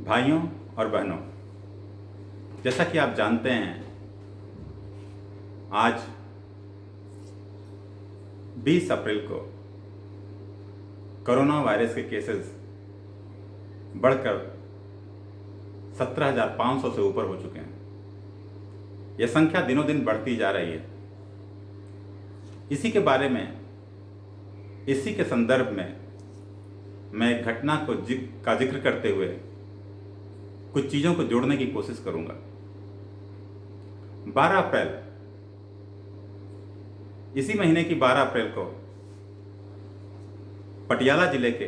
भाइयों और बहनों, जैसा कि आप जानते हैं, आज 20 अप्रैल को कोरोना वायरस के केसेस बढ़कर 17,500 से ऊपर हो चुके हैं। यह संख्या दिनों दिन बढ़ती जा रही है। इसी के बारे में, इसी के संदर्भ में मैं एक घटना का जिक्र करते हुए कुछ चीज़ों को जोड़ने की कोशिश करूंगा। 12 अप्रैल, इसी महीने की 12 अप्रैल को पटियाला जिले के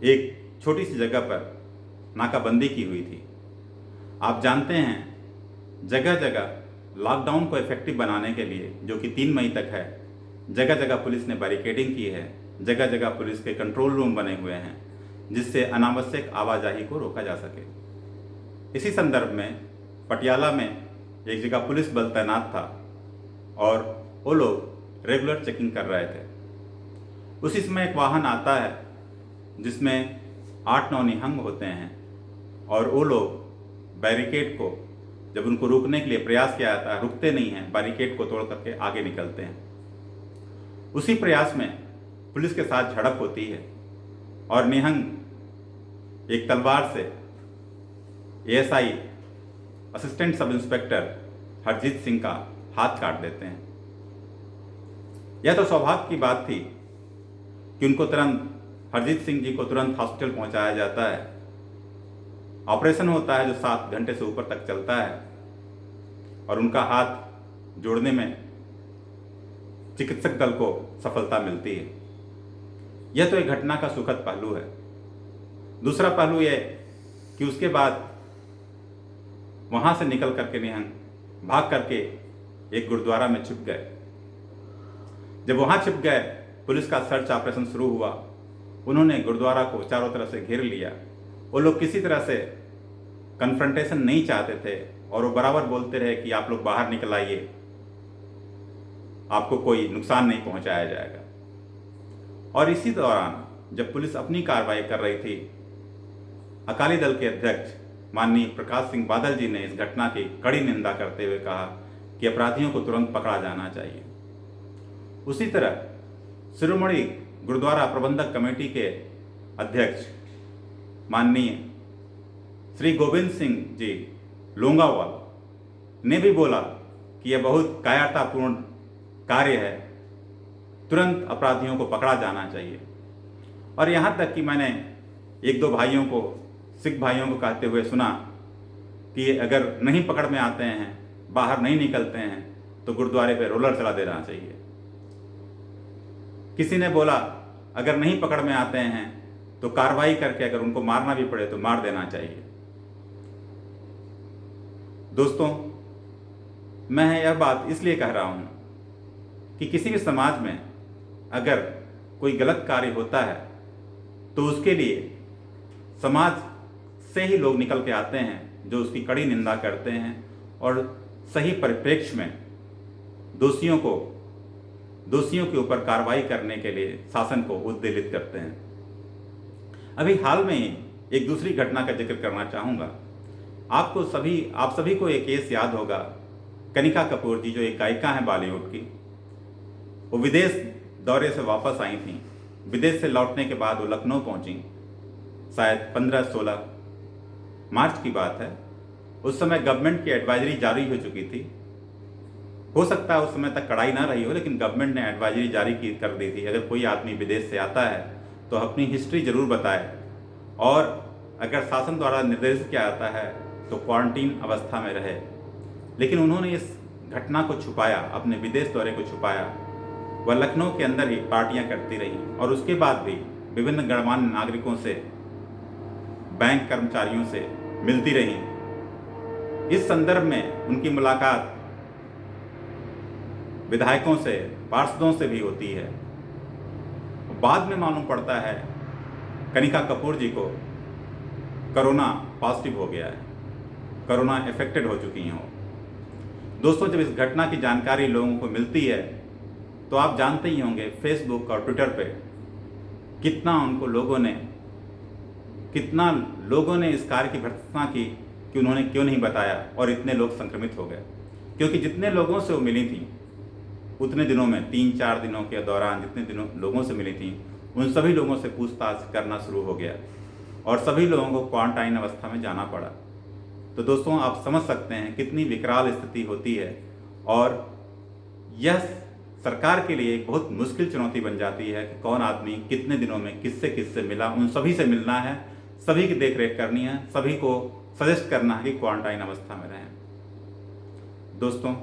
एक छोटी सी जगह पर नाकाबंदी की हुई थी। आप जानते हैं, जगह जगह लॉकडाउन को इफेक्टिव बनाने के लिए, जो कि 3 मई तक है, जगह जगह पुलिस ने बैरिकेडिंग की है। जगह जगह पुलिस के कंट्रोल रूम बने हुए हैं जिससे अनावश्यक आवाजाही को रोका जा सके। इसी संदर्भ में पटियाला में एक जगह पुलिस बल तैनात था और वो लोग रेगुलर चेकिंग कर रहे थे। उसी समय एक वाहन आता है जिसमें 8-9 निहंग होते हैं और वो लोग बैरिकेड को, जब उनको रोकने के लिए प्रयास किया जाता है, रुकते नहीं हैं, बैरिकेड को तोड़ करके आगे निकलते हैं। उसी प्रयास में पुलिस के साथ झड़प होती है और निहंग एक तलवार से ASI assistant sub inspector Harjeet Singh का हाथ काट देते हैं। यह तो सौभाग्य की बात थी कि उनको तुरंत, हरजीत सिंह जी को तुरंत हॉस्पिटल पहुंचाया जाता है। ऑपरेशन होता है जो 7 घंटे से ऊपर तक चलता है और उनका हाथ जोड़ने में चिकित्सक दल को सफलता मिलती है। यह तो एक घटना का सुखद पहलू है। दूसरा पहलू यह कि उसके बाद वहां से निकल करके निहंग भाग करके एक गुरुद्वारा में छिप गए। जब वहां छिप गए, पुलिस का सर्च ऑपरेशन शुरू हुआ। उन्होंने गुरुद्वारा को चारों तरफ से घेर लिया। वो लोग किसी तरह से कन्फ्रंटेशन नहीं चाहते थे और वो बराबर बोलते रहे कि आप लोग बाहर निकल आइए, आपको कोई नुकसान नहीं पहुंचाया जाएगा। और इसी दौरान जब पुलिस अपनी कार्रवाई कर रही थी, अकाली दल के अध्यक्ष माननीय प्रकाश सिंह बादल जी ने इस घटना की कड़ी निंदा करते हुए कहा कि अपराधियों को तुरंत पकड़ा जाना चाहिए। उसी तरह शिरोमणि गुरुद्वारा प्रबंधक कमेटी के अध्यक्ष माननीय श्री गोविंद सिंह जी लोंगावाल ने भी बोला कि यह बहुत कायरतापूर्ण कार्य है, तुरंत अपराधियों को पकड़ा जाना चाहिए। और यहाँ तक कि मैंने 1-2 भाइयों को, सिख भाइयों को कहते हुए सुना कि अगर नहीं पकड़ में आते हैं, बाहर नहीं निकलते हैं, तो गुरुद्वारे पे रोलर चला देना चाहिए। किसी ने बोला अगर नहीं पकड़ में आते हैं तो कार्रवाई करके अगर उनको मारना भी पड़े तो मार देना चाहिए। दोस्तों, मैं यह बात इसलिए कह रहा हूं कि किसी भी समाज में अगर कोई गलत कार्य होता है तो उसके लिए समाज से ही लोग निकल के आते हैं जो उसकी कड़ी निंदा करते हैं और सही परिप्रेक्ष्य में दोषियों के ऊपर कार्रवाई करने के लिए शासन को उद्वेलित करते हैं। अभी हाल में ही एक दूसरी घटना का जिक्र करना चाहूँगा। आप सभी को एक केस याद होगा, कनिका कपूर जी जो एक गायिका हैं बॉलीवुड की। वो विदेश दौरे से वापस आई थी। विदेश से लौटने के बाद वो लखनऊ पहुंची, शायद 15-16 मार्च की बात है। उस समय गवर्नमेंट की एडवाइजरी जारी हो चुकी थी। हो सकता है उस समय तक कड़ाई ना रही हो, लेकिन गवर्नमेंट ने एडवाइजरी जारी कर दी थी, अगर कोई आदमी विदेश से आता है तो अपनी हिस्ट्री जरूर बताए और अगर शासन द्वारा निर्देशित किया जाता है तो क्वारंटीन अवस्था में रहे। लेकिन उन्होंने इस घटना को छुपाया, अपने विदेश दौरे को छुपाया। वह लखनऊ के अंदर ही पार्टियां करती रहीं और उसके बाद भी विभिन्न गणमान्य नागरिकों से, बैंक कर्मचारियों से मिलती रहीं। इस संदर्भ में उनकी मुलाकात विधायकों से, पार्षदों से भी होती है। बाद में मालूम पड़ता है कनिका कपूर जी को कोरोना पॉजिटिव हो गया है, कोरोना इफेक्टेड हो चुकी हैं। दोस्तों, जब इस घटना की जानकारी लोगों को मिलती है तो आप जानते ही होंगे फेसबुक और ट्विटर पे कितना उनको लोगों ने कितना लोगों ने इस कार्य की भर्त्सना की कि उन्होंने क्यों नहीं बताया और इतने लोग संक्रमित हो गए। क्योंकि जितने लोगों से वो मिली थी उतने दिनों में, 3-4 दिनों के दौरान जितने दिनों लोगों से मिली थी, उन सभी लोगों से पूछताछ करना शुरू हो गया और सभी लोगों को क्वारंटाइन अवस्था में जाना पड़ा। तो दोस्तों, आप समझ सकते हैं कितनी विकराल स्थिति होती है और यह सरकार के लिए एक बहुत मुश्किल चुनौती बन जाती है कि कौन आदमी कितने दिनों में किससे किससे मिला, उन सभी से मिलना है, सभी की देखरेख करनी है, सभी को सजेस्ट करना है कि क्वारंटाइन अवस्था में रहें। दोस्तों,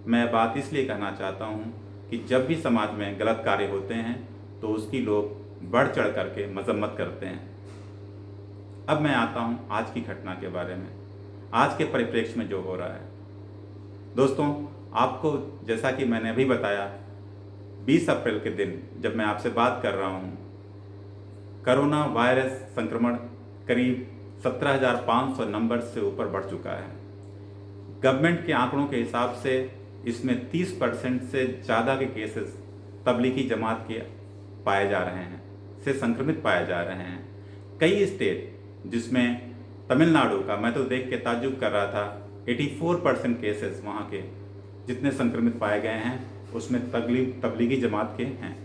मैं बात इसलिए कहना चाहता हूँ कि जब भी समाज में गलत कार्य होते हैं तो उसकी लोग बढ़ चढ़ करके मजम्मत करते हैं। अब मैं आता हूँ आज की घटना के बारे में, आज के परिप्रेक्ष्य में जो हो रहा है। दोस्तों, आपको जैसा कि मैंने अभी बताया, 20 अप्रैल के दिन जब मैं आपसे बात कर रहा हूँ, कोरोना वायरस संक्रमण करीब 17,500 नंबर से ऊपर बढ़ चुका है। गवर्नमेंट के आंकड़ों के हिसाब से इसमें 30% से ज़्यादा के केसेस तबलीगी जमात के पाए जा रहे हैं, से संक्रमित पाए जा रहे हैं। कई स्टेट, जिसमें तमिलनाडु का मैं तो देख के ताज्जुब कर रहा था, 84% केसेस वहाँ के जितने संक्रमित पाए गए हैं उसमें तबलीगी जमात के हैं।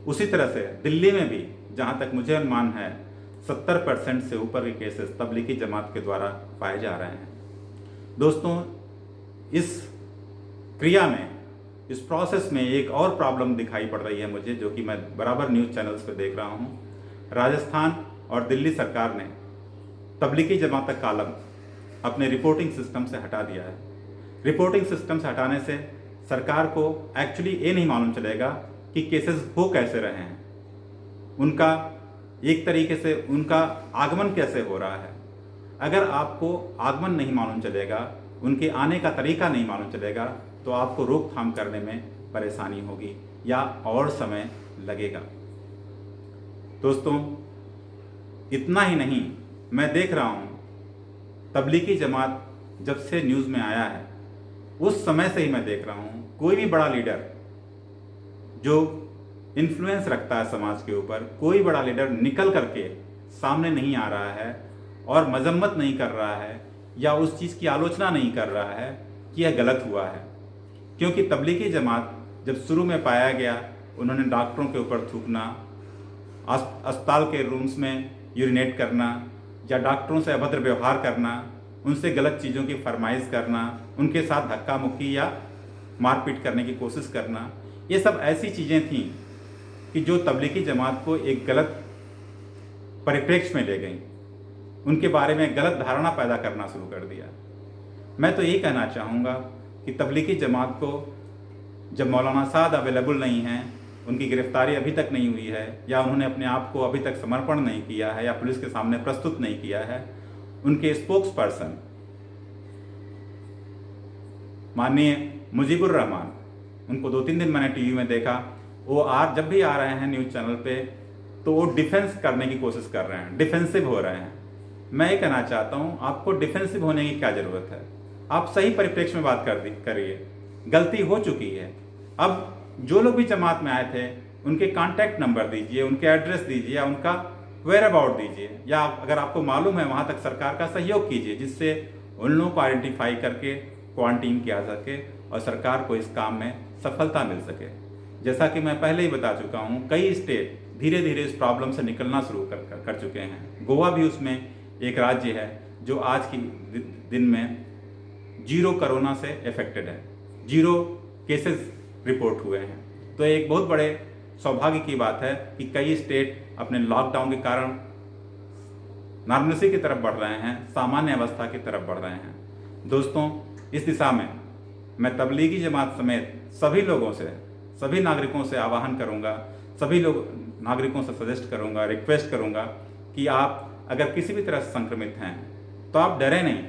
उसी तरह से दिल्ली में भी, जहाँ तक मुझे अनुमान है, 70% से ऊपर के केसेस तबलीगी जमात के द्वारा पाए जा रहे हैं। दोस्तों, इस क्रिया में, इस प्रोसेस में एक और प्रॉब्लम दिखाई पड़ रही है मुझे, जो कि मैं बराबर न्यूज़ चैनल्स पे देख रहा हूँ। राजस्थान और दिल्ली सरकार ने तबलीगी जमात का कॉलम अपने रिपोर्टिंग सिस्टम से हटा दिया है। रिपोर्टिंग सिस्टम से हटाने से सरकार को एक्चुअली ये नहीं मालूम चलेगा कि केसेस हो कैसे रहे हैं, उनका एक तरीके से उनका आगमन कैसे हो रहा है। अगर आपको आगमन नहीं मालूम चलेगा, उनके आने का तरीका नहीं मालूम चलेगा, तो आपको रोकथाम करने में परेशानी होगी या और समय लगेगा। दोस्तों, इतना ही नहीं, मैं देख रहा हूँ तबलीगी जमात जब से न्यूज़ में आया है उस समय से ही मैं देख रहा हूँ कोई भी बड़ा लीडर जो इन्फ्लुएंस रखता है समाज के ऊपर, कोई बड़ा लीडर निकल करके सामने नहीं आ रहा है और मजम्मत नहीं कर रहा है या उस चीज़ की आलोचना नहीं कर रहा है कि यह गलत हुआ है। क्योंकि तबलीगी जमात जब शुरू में पाया गया, उन्होंने डॉक्टरों के ऊपर थूकना, अस्पताल के रूम्स में यूरिनेट करना या डॉक्टरों से अभद्र व्यवहार करना, उनसे गलत चीज़ों की फरमाइश करना, उनके साथ धक्का मुक्की या मारपीट करने की कोशिश करना, ये सब ऐसी चीज़ें थीं कि जो तबलीगी जमात को एक गलत परिप्रेक्ष्य में ले गई, उनके बारे में गलत धारणा पैदा करना शुरू कर दिया। मैं तो यही कहना चाहूँगा कि तबलीगी जमात को जब मौलाना साद अवेलेबल नहीं हैं, उनकी गिरफ्तारी अभी तक नहीं हुई है या उन्होंने अपने आप को अभी तक समर्पण नहीं किया है या पुलिस के सामने प्रस्तुत नहीं किया है, उनके स्पोक्स पर्सन माननीय मुजीबुर रहमान, उनको 2-3 दिन मैंने टीवी में देखा, वो जब भी आ रहे हैं न्यूज़ चैनल पे तो वो डिफेंस करने की कोशिश कर रहे हैं, डिफेंसिव हो रहे हैं। मैं ये कहना चाहता हूँ, आपको डिफेंसिव होने की क्या ज़रूरत है? आप सही परिप्रेक्ष्य में बात करिए। गलती हो चुकी है। अब जो लोग भी जमात में आए थे उनके कॉन्टैक्ट नंबर दीजिए, उनके एड्रेस दीजिए या उनका वेयर अबाउट दीजिए, या अगर आपको मालूम है वहाँ तक सरकार का सहयोग कीजिए, जिससे उन लोगों को आइडेंटिफाई करके क्वारंटीन किया सके और सरकार को इस काम में सफलता मिल सके। जैसा कि मैं पहले ही बता चुका हूँ, कई स्टेट धीरे धीरे इस प्रॉब्लम से निकलना शुरू कर चुके हैं। गोवा भी उसमें एक राज्य है जो आज की दिन में 0 कोरोना से अफेक्टेड है, 0 केसेस रिपोर्ट हुए हैं। तो एक बहुत बड़े सौभाग्य की बात है कि कई स्टेट अपने लॉकडाउन के कारण नॉर्मलिटी की तरफ बढ़ रहे हैं, सामान्य अवस्था की तरफ बढ़ रहे हैं। दोस्तों, इस दिशा में मैं तबलीगी जमात समेत सभी लोगों से, सभी नागरिकों से आह्वान करूंगा, सभी नागरिकों से सजेस्ट करूंगा, रिक्वेस्ट करूंगा कि आप अगर किसी भी तरह से संक्रमित हैं तो आप डरें नहीं।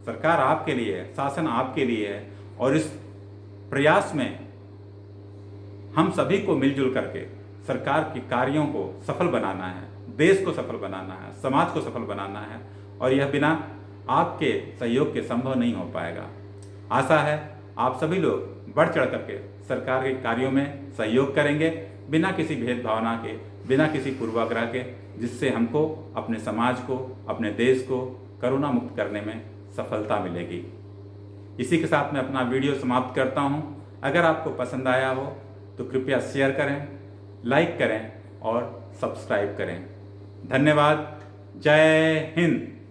सरकार आपके लिए है, शासन आपके लिए है और इस प्रयास में हम सभी को मिलजुल करके सरकार के कार्यों को सफल बनाना है, देश को सफल बनाना है, समाज को सफल बनाना है और यह बिना आपके सहयोग के संभव नहीं हो पाएगा। आशा है आप सभी लोग बढ़ चढ़ करके सरकार के कार्यों में सहयोग करेंगे, बिना किसी भेदभावना के, बिना किसी पूर्वाग्रह के। जिससे हमको अपने समाज को, अपने देश को कोरोना मुक्त करने में सफलता मिलेगी। इसी के साथ मैं अपना वीडियो समाप्त करता हूँ। अगर आपको पसंद आया हो तो कृपया शेयर करें, लाइक करें और सब्सक्राइब करें। धन्यवाद। जय हिंद।